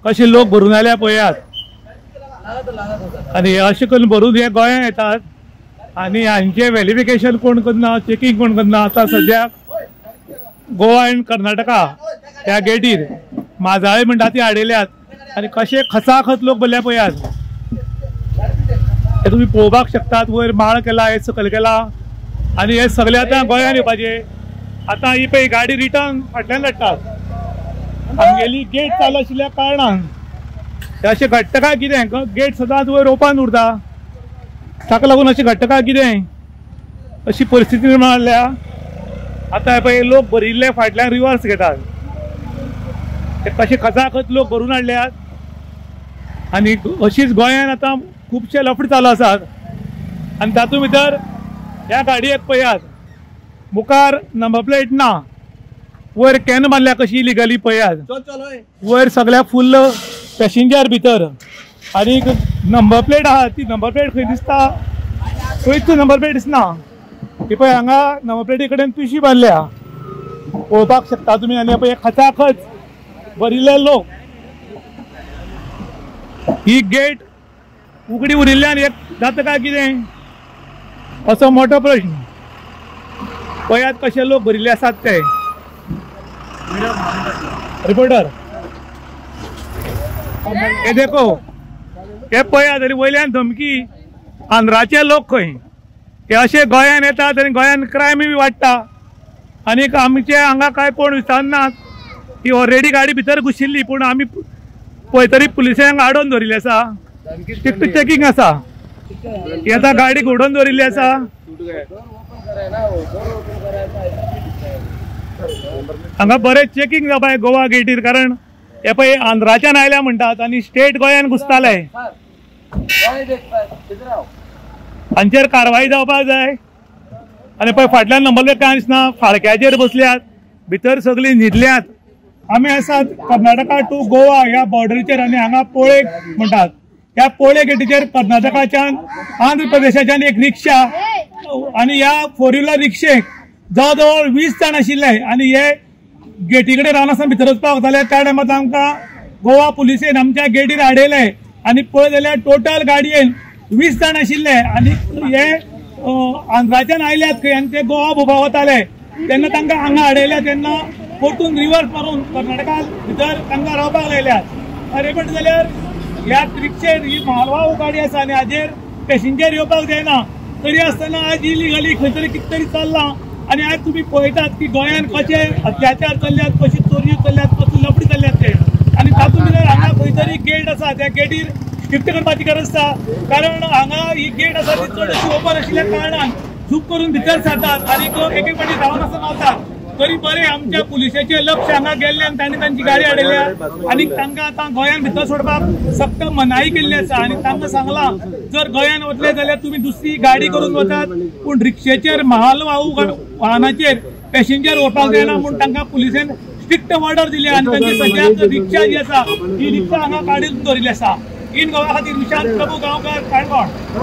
कशे लोक भरून आल्या पळयात आनी अशें करून भरून हे गोंयांत येतात आनी हांचे व्हेरिफिकेशन कोण करना, चेकिंग कोण करना. आतां सद्याक गोवा एंड कर्नाटका ह्या गेटीर माजाळे म्हणटा ती आडयल्यात आनी कशे खचाखच लोक भरल्या पळयात. हे तुमी पळोवपाक शकतात. वयर माळ केला, हे सकयल केला आनी हे सगळे आतां गोंयांत येवपाचे. आतां ही पळय गाडी रिटर्न फाटल्यान धाडटात. आमगेली गेट चालू आशिल्ल्या कारणान हे अशें घडटा काय कितें, गेट सदांच वयर ओपन उरता, ताका लागून अशें घडटा काय कितें अशी परिस्थिती निर्माण जाल्या. आतां हे पळय लोक भरिल्ले फाटल्यान रिवर्स घेतात. ते कशे खचाखच लोक भरून हाडल्यात आनी अशीच गोंयांत आतां खुबशे लफडे चालू आसात. आनी तातूंत भितर ह्या गाडयेक पळयात, मुखार नंबर प्लेट ना, वयर कॅन मारल्या कशी इलिगली पळयात. वयर सगळ्या फुल्ल पॅसेंजर भितर आनी नंबर प्लेट आहा ती नंबर प्लेट खंय दिसता, खंयच नंबर प्लेट दिसना. ही पळय हांगा नंबर प्लेटी कडेन पिशी बांदल्या, पळोवपाक शकता तुमी. आनी पळय खचाखच भरिल्ले लोक. ही गेट उगडी उरिल्ल्यान एक जाता काय कितें असो मोठो प्रश्न. पळयात कशे लोक भरिल्ले आसात ते. रिपोर्टर हे देखो, हे पळयात आनी वयल्यान धमकी. आंध्राचे लोक खंय हे अशे गोंयांत येतात आनी गोंयांत क्रायम बी वाडटा आनी आमचे हांगा काय कोण विचारनात. ही ऑलरेडी गाडी भितर घुशिल्ली पूण आमी पळय तरी पुलिसांक आडोवन दवरिल्ली आसा. स्ट्रिक्ट चेकिंग आसा. ही आतां गाडी घोडोवन दवरिल्ली आसा. हांगा बरें चेकिंग जावपा गोवा गेटीर, कारण हे पळय आंध्राच्यान आयल्या म्हणटात आनी स्टेट गोंयांत घुसताले. हांचेर कारवाई जावपाक जाय. आनी पळय फाटल्यान नंबर प्लेट कांय दिसना, फाळक्याचेर बसल्यात, भितर सगळीं न्हिदल्यात. आमी आसात कर्नाटका टू गोवा ह्या बॉर्डरीचेर आनी हांगा पोळे म्हणटात. ह्या पोळे गेटीचेर कर्नाटकाच्यान आंध्र प्रदेशाच्यान एक रिक्षा आनी ह्या 4 व्हिलर रिक्षेक जवळ जवळ 20 जाण आशिल्ले आनी हे गेटी कडेन रावन आसतना भितर वचपाक वताले. त्या टायमार आमकां गोवा पुलिसेन आमच्या गेटीर आडयले आनी पळय जाल्यार टोटल गाडयेन 20 जाण आशिल्ले आनी हे आंध्राच्यान आयल्यात खंय आनी ते गोवा भोवपाक वताले. तेन्ना तांकां हांगा आडयल्या, तेन्ना परतून रिवर्स मारून कर्नाटका भितर तांकां रावपाक लायल्यात. अरे पण जाल्यार ह्या रिक्षेर ही म्हालवाहू गाडी आसा आनी हाजेर पॅसेंजर येवपाक जायना. तरी आसतना आज इलिगली खंय तरी कितें तरी चल्लां. आनी आज तुम्ही पळयतात की गोंयांत कशे अत्याचार चल्ल्यात, कशी चोरयो चल्ल्यात, कशी लफडी चल्ल्यात ते. आनी तातूंत भितर हांगा खंय तरी गेट आसा, त्या गेटीर स्ट्रिक्ट करपाची गरज आसा. कारण हांगा ही गेट आसा ती चड अशी ओपन आशिल्ल्या कारणान झूक करून भितर सरतात आनी एक एक फावटी रावन आसतना वतात. तरी बरें आमच्या पुलिसांचें लक्ष हांगा गेल्ले आनी तांणी तांची गाडी आडयल्या आनी तांकां आतां गोंयांत भितर सोडपाक सक्त मनाई केल्ली आसा. आनी तांकां सांगलां जर गोंयांत वतले जाल्यार तुमी दुसरी गाडी करून वतात, पूण रिक्षेचेर म्हालवाहू वाहनाचेर पॅसेंजर व्हरपाक जायना म्हूण तांकां पुलिसेन स्ट्रिक्ट ऑर्डर दिली. आनी तांची सद्याक रिक्षा जी आसा ही रिक्षा हांगा काडून दवरिल्ली आसा. इन गोवा खातीर विशाल प्रभू गांवकार, काणकोण.